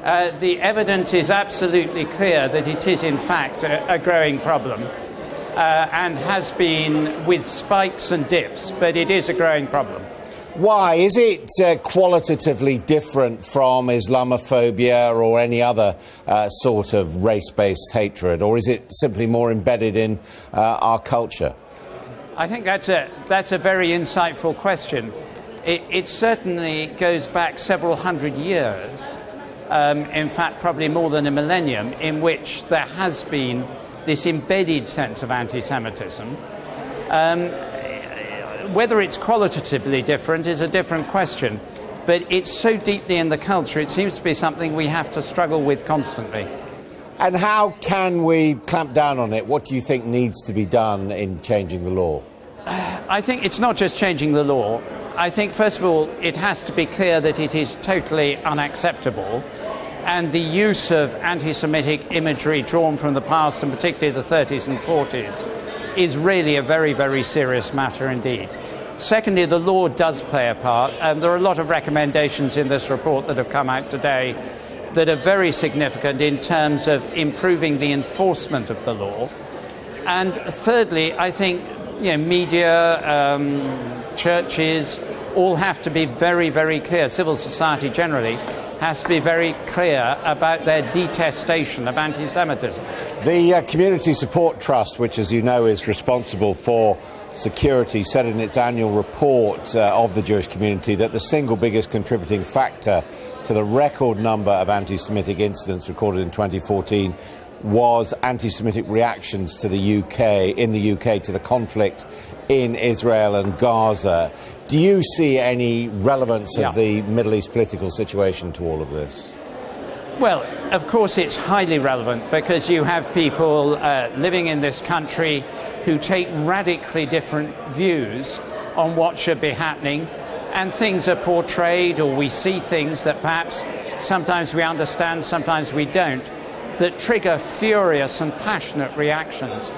The evidence is absolutely clear that it is in fact a growing problem and has been with spikes and dips, but it is a growing problem. Why? Is it qualitatively different from Islamophobia or any other sort of race-based hatred, or is it simply more embedded in our culture? I think that's a very insightful question. It certainly goes back several hundred years, in fact probably more than a millennium, in which there has been this embedded sense of anti-Semitism. Whether it's qualitatively different is a different question, but it's so deeply in the culture, it seems to be something we have to struggle with constantly. And how can we clamp down on it? What do you think needs to be done in changing the law? I think it's not just changing the law. I think, first of all, it has to be clear that it is totally unacceptable, and the use of anti-Semitic imagery drawn from the past, and particularly the 30s and 40s, is really a very, very serious matter indeed. Secondly, the law does play a part, and there are a lot of recommendations in this report that have come out today that are very significant in terms of improving the enforcement of the law. And thirdly, I think media, churches, all have to be very, very clear. Civil society generally has to be very clear about their detestation of anti-Semitism. The Community Support Trust, which, as you know, is responsible for security, said in its annual report of the Jewish community that the single biggest contributing factor to the record number of anti-Semitic incidents recorded in 2014 was anti-Semitic reactions to the UK to the conflict in Israel and Gaza. Do you see any relevance of the Middle East political situation to all of this? Well, of course it's highly relevant, because you have people living in this country who take radically different views on what should be happening, and things are portrayed, or we see things that perhaps sometimes we understand, sometimes we don't, that trigger furious and passionate reactions.